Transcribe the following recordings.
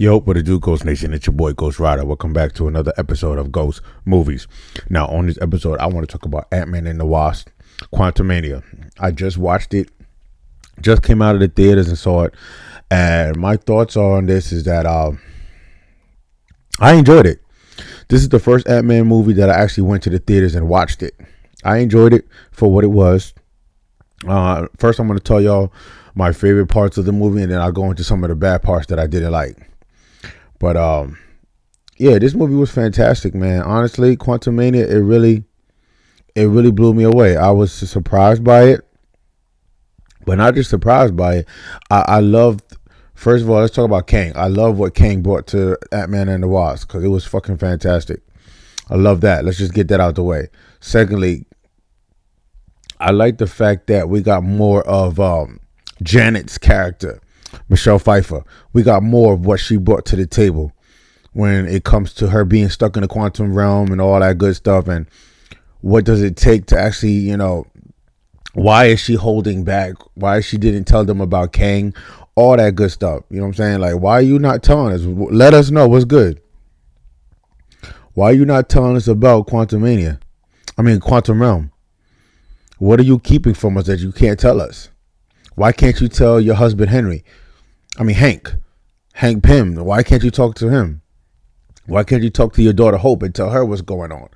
Yo, what it do, Ghost Nation? It's your boy Ghost Rider. Welcome back to another episode of Ghost Movies. Now, on this episode, I want to talk about Ant-Man and the Wasp, Quantumania. I just watched it, just came out of the theaters and saw it, and my thoughts on this is that I enjoyed it. This is the first Ant-Man movie that I actually went to the theaters and watched it. I enjoyed it for what it was. First, I'm going to tell y'all my favorite parts of the movie, and then I'll go into some of the bad parts that I didn't like. But yeah, this movie was fantastic, man. Honestly, Quantumania, it really blew me away. I was surprised by it, but not just surprised by it. I loved. First of all, let's talk about Kang. I love what Kang brought to Ant-Man and the Wasp because it was fucking fantastic. I love that. Let's just get that out the way. Secondly, I like the fact that we got more of Janet's character, Michelle Pfeiffer. We got more of what she brought to the table when it comes to her being stuck in the quantum realm and all that good stuff. And what does it take to actually, why is she holding back? Why she didn't tell them about Kang? All that good stuff. You know what I'm saying? Like, why are you not telling us? Let us know what's good. Why are you not telling us about Quantum Realm? What are you keeping from us that you can't tell us? Why can't you tell your husband Hank Pym? Why can't you talk to him? Why can't you talk to your daughter Hope and tell her what's going on?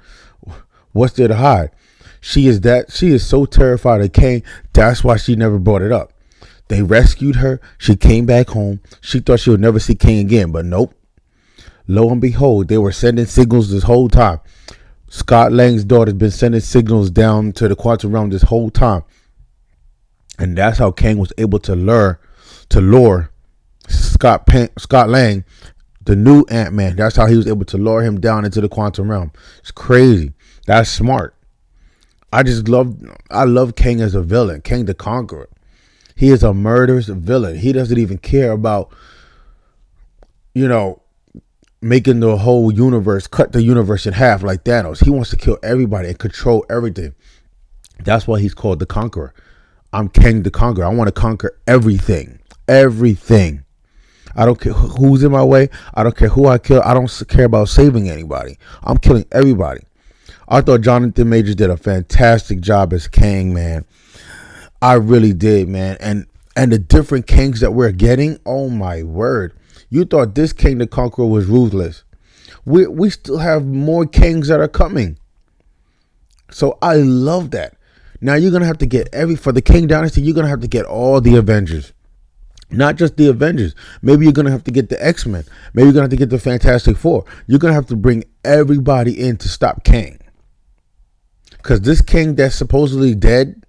What's there to hide? She is so terrified of Kang. That's why she never brought it up. They rescued her. She came back home. She thought she would never see Kang again, but nope. Lo and behold, they were sending signals this whole time. Scott Lang's daughter's been sending signals down to the quantum realm this whole time. And that's how Kang was able to lure Scott Lang, the new Ant-Man. That's how he was able to lure him down into the quantum realm. It's crazy. That's smart. I love Kang as a villain. Kang the Conqueror. He is a murderous villain. He doesn't even care about, making the whole universe, cut the universe in half like Thanos. He wants to kill everybody and control everything. That's why he's called the Conqueror. I'm Kang the Conqueror. I want to conquer everything. Everything. I don't care who's in my way. I don't care who I kill. I don't care about saving anybody. I'm killing everybody. I thought Jonathan Majors did a fantastic job as Kang, man. I really did, man. And the different Kangs that we're getting, oh my word. You thought this Kang the Conqueror was ruthless. We still have more Kangs that are coming. So I love that. Now you're going to have to get for the Kang Dynasty, you're going to have to get all the Avengers. Not just the Avengers. Maybe you're going to have to get the X-Men. Maybe you're going to have to get the Fantastic Four. You're going to have to bring everybody in to stop Kang. Because this Kang that's supposedly dead,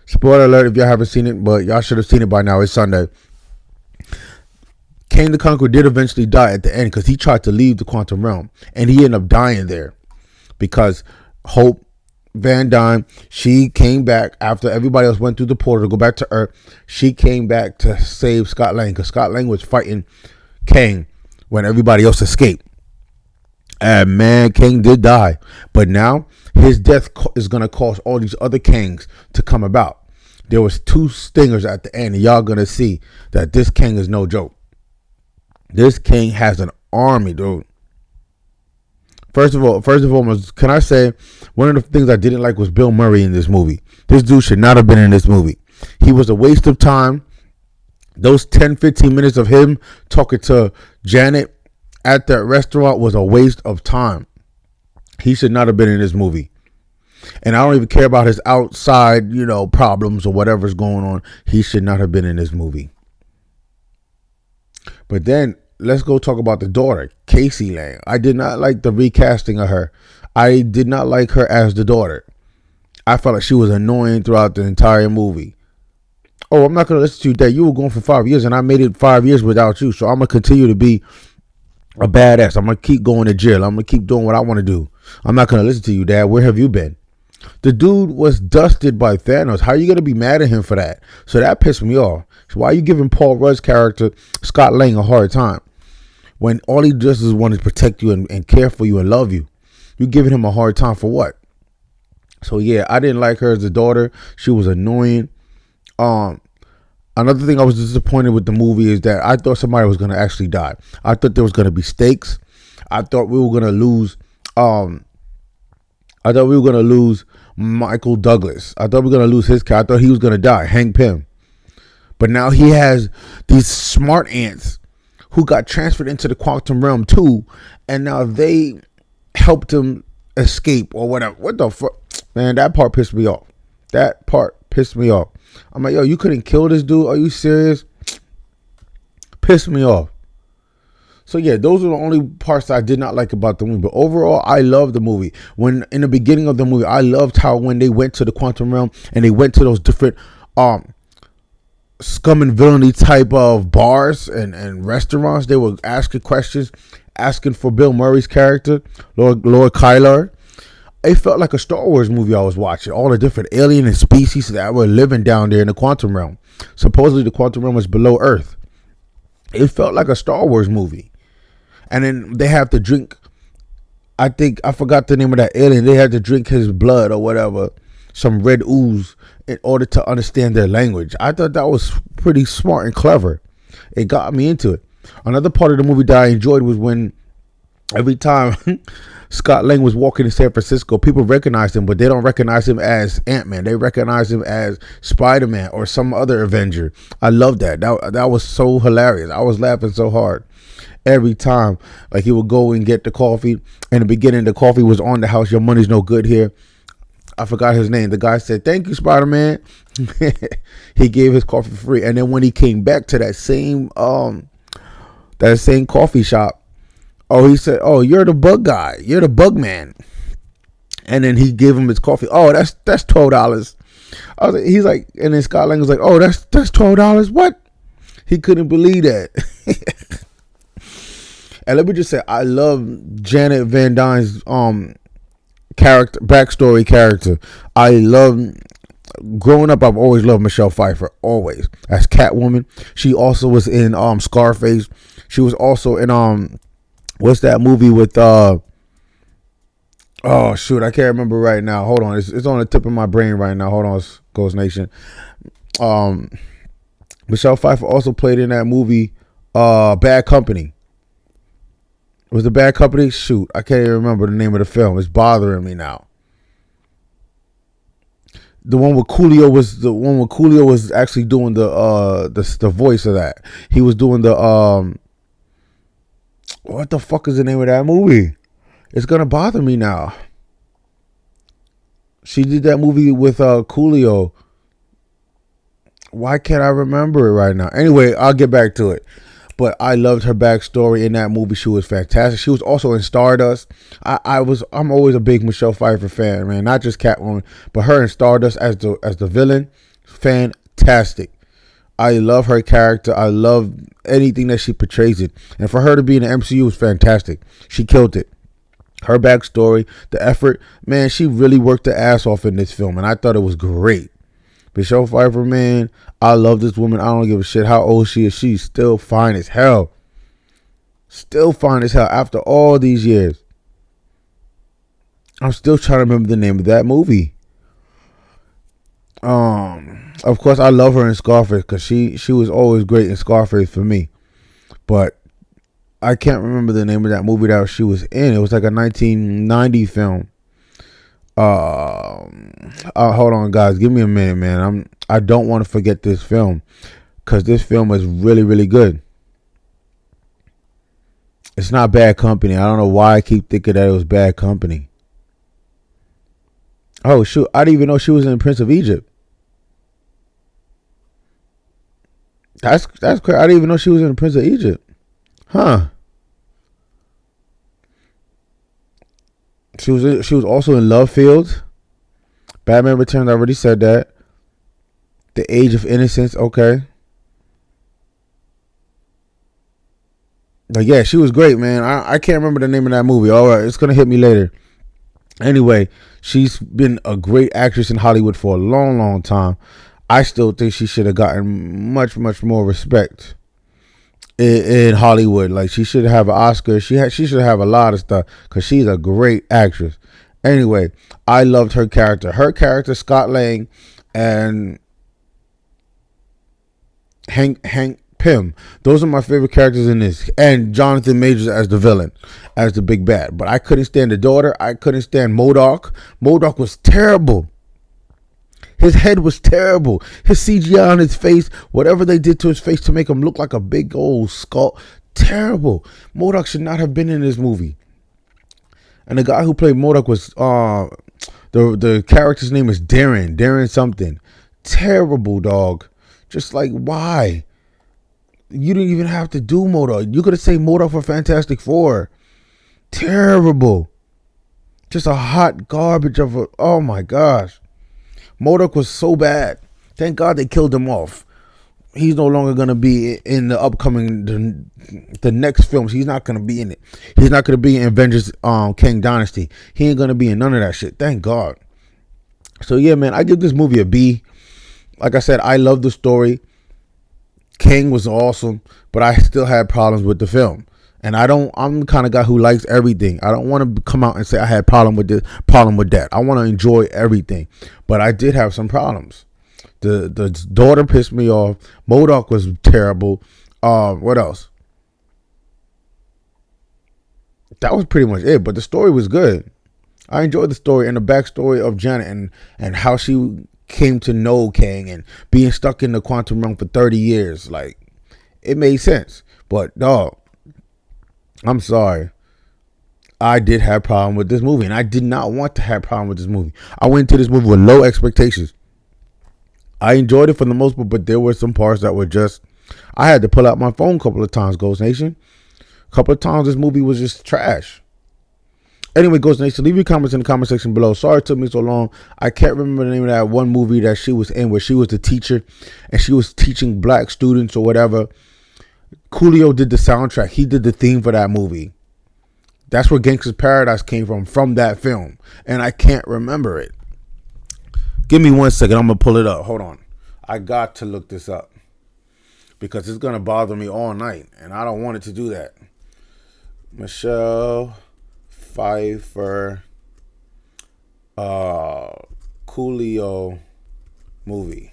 spoiler alert if y'all haven't seen it, but y'all should have seen it by now. It's Sunday. Kang the Conqueror did eventually die at the end because he tried to leave the quantum realm. And he ended up dying there. Because Hope Van Dyne, she came back after everybody else went through the portal to go back to Earth. She came back to save Scott Lang because Scott Lang was fighting Kang when everybody else escaped. And man, Kang did die. But now his death is going to cause all these other Kangs to come about. There was 2 stingers at the end, and y'all going to see that this Kang is no joke. This Kang has an army, dude. First of all, can I say one of the things I didn't like was Bill Murray in this movie. This dude should not have been in this movie. He was a waste of time. Those 10-15 minutes of him talking to Janet at that restaurant was a waste of time. He should not have been in this movie. And I don't even care about his outside, problems or whatever's going on. He should not have been in this movie. But then let's go talk about the daughter, Casey Lang. I did not like the recasting of her. I did not like her as the daughter. I felt like she was annoying throughout the entire movie. Oh, I'm not going to listen to you, Dad. You were going for 5 years, and I made it 5 years without you. So I'm going to continue to be a badass. I'm going to keep going to jail. I'm going to keep doing what I want to do. I'm not going to listen to you, Dad. Where have you been? The dude was dusted by Thanos. How are you going to be mad at him for that? So that pissed me off. So why are you giving Paul Rudd's character, Scott Lang, a hard time? When all he does is want to protect you and care for you and love you. You're giving him a hard time for what? So yeah, I didn't like her as a daughter. She was annoying. Another thing I was disappointed with the movie is that I thought somebody was going to actually die. I thought there was going to be stakes. I thought we were going to lose. I thought we were going to lose Michael Douglas. I thought we were going to lose his character. I thought he was going to die, Hank Pym. But now he has these smart ants who got transferred into the quantum realm too, and now they helped him escape or whatever. What the fuck? Man, that part pissed me off. That part pissed me off. I'm like, yo, you couldn't kill this dude? Are you serious? Pissed me off. So yeah, those are the only parts that I did not like about the movie. But overall, I loved the movie. When in the beginning of the movie, I loved how when they went to the quantum realm and they went to those different scum and villainy type of bars and restaurants, they were asking questions, asking for Bill Murray's character, Lord Kylar. It felt like a Star Wars movie I was watching. All the different alien and species that were living down there in the quantum realm. Supposedly the quantum realm was below Earth. It felt like a Star Wars movie. And then they have to drink, I forgot the name of that alien. They had to drink his blood or whatever, some red ooze, in order to understand their language. I thought that was pretty smart and clever. It got me into it. Another part of the movie that I enjoyed was when every time Scott Lang was walking in San Francisco, people recognized him, but they don't recognize him as Ant-Man. They recognize him as Spider-Man or some other Avenger. I love that. That was so hilarious. I was laughing so hard every time. Like, he would go and get the coffee. In the beginning, the coffee was on the house. Your money's no good here. I forgot his name. The guy said, "Thank you, Spider-Man." He gave his coffee for free. And then when he came back to that same coffee shop, he said, "Oh, you're the bug guy. You're the bug man." And then he gave him his coffee. "Oh, that's $12." He's like, and then Scott Lang was like, "Oh, that's $12. What?" He couldn't believe that. And let me just say, I love Janet Van Dyne's backstory character. I love, growing up, I've always loved Michelle Pfeiffer, always, as Catwoman. She also was in Scarface. She was also in what's that movie with oh shoot, I can't remember right now. Hold on, it's on the tip of my brain right now. Hold on, Ghost Nation. Michelle Pfeiffer also played in that movie Bad Company. Was the Bad Company? Shoot, I can't even remember the name of the film. It's bothering me now. The one with Coolio was actually doing the voice of that. He was doing the what the fuck is the name of that movie? It's gonna bother me now. She did that movie with Coolio. Why can't I remember it right now? Anyway, I'll get back to it. But I loved her backstory in that movie. She was fantastic. She was also in Stardust. I'm always a big Michelle Pfeiffer fan, man. Not just Catwoman, but her in Stardust as the villain. Fantastic. I love her character. I love anything that she portrays it. And for her to be in the MCU was fantastic. She killed it. Her backstory, the effort, man, she really worked her ass off in this film. And I thought it was great. Michelle Pfeiffer, man, I love this woman. I don't give a shit how old she is. She's still fine as hell. Still fine as hell after all these years. I'm still trying to remember the name of that movie. Of course, I love her in Scarface because she was always great in Scarface for me. But I can't remember the name of that movie that she was in. It was like a 1990 film. Hold on, guys. Give me a minute, man. I don't want to forget this film because this film is really, really good. It's not Bad Company. I don't know why I keep thinking that it was Bad Company. Oh shoot! I didn't even know she was in Prince of Egypt. That's crazy. I didn't even know she was in Prince of Egypt. Huh? She was also in Love Field. Batman Returns, I already said that. The Age of Innocence, okay. But yeah, she was great, man. I can't remember the name of that movie. All right, it's going to hit me later. Anyway, she's been a great actress in Hollywood for a long, long time. I still think she should have gotten much, much more respect in Hollywood. Like, she should have an Oscar. She should have a lot of stuff because she's a great actress. Anyway, I loved her character. Her character, Scott Lang, and Hank Pym. Those are my favorite characters in this. And Jonathan Majors as the villain, as the big bad. But I couldn't stand the daughter. I couldn't stand MODOK. MODOK was terrible. His head was terrible. His CGI on his face, whatever they did to his face to make him look like a big old skull, terrible. MODOK should not have been in this movie. And the guy who played MODOK was the character's name is Darren something. Terrible, dog. Just like, why? You didn't even have to do MODOK. You could have saved MODOK for Fantastic Four. Terrible. Just a hot garbage of a, oh my gosh. MODOK was so bad. Thank God they killed him off. He's no longer going to be in the upcoming, the next films. He's not going to be in it. He's not going to be in Avengers Kang Dynasty. He ain't going to be in none of that shit. Thank God. So yeah, man, I give this movie a B. Like I said, I love the story. Kang was awesome, but I still had problems with the film. And I'm the kind of guy who likes everything. I don't want to come out and say I had problem with this, problem with that. I want to enjoy everything. But I did have some problems. The daughter pissed me off. MODOK was terrible. What else? That was pretty much it. But the story was good. I enjoyed the story and the backstory of Janet and how she came to know Kang and being stuck in the quantum realm for 30 years. Like, it made sense. But dog, I'm sorry. I did have a problem with this movie, and I did not want to have a problem with this movie. I went into this movie with low expectations. I enjoyed it for the most part, but there were some parts that were just, I had to pull out my phone a couple of times, Ghost Nation. A couple of times this movie was just trash. Anyway, Ghost Nation, leave your comments in the comment section below. Sorry it took me so long. I can't remember the name of that one movie that she was in where she was the teacher and she was teaching black students or whatever. Coolio did the soundtrack. He did the theme for that movie. That's where Gangsta's Paradise came from that film. And I can't remember it. Give me 1 second. I'm going to pull it up. Hold on. I got to look this up. Because it's going to bother me all night. And I don't want it to do that. Michelle Pfeiffer Coolio movie.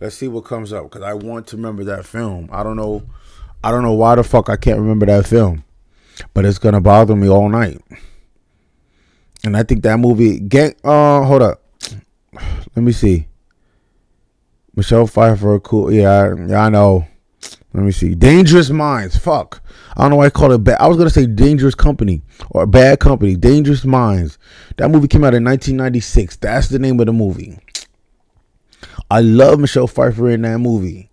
Let's see what comes up. Because I want to remember that film. I don't know why the fuck I can't remember that film. But it's going to bother me all night. And I think that movie... hold up. Let me see. Michelle Pfeiffer, cool. Yeah, I know. Let me see. Dangerous Minds. Fuck. I don't know why I call it bad. I was going to say Dangerous Company or Bad Company. Dangerous Minds. That movie came out in 1996. That's the name of the movie. I love Michelle Pfeiffer in that movie.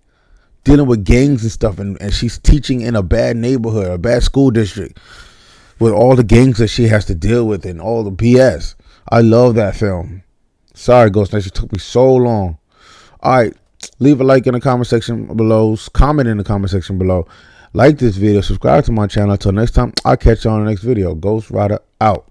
Dealing with gangs and stuff. And she's teaching in a bad neighborhood, a bad school district. With all the gangs that she has to deal with and all the BS. I love that film. Sorry, Ghost Nation. It took me so long. All right. Leave a like in the comment section below. Comment in the comment section below. Like this video. Subscribe to my channel. Until next time, I'll catch you on the next video. Ghost Rider out.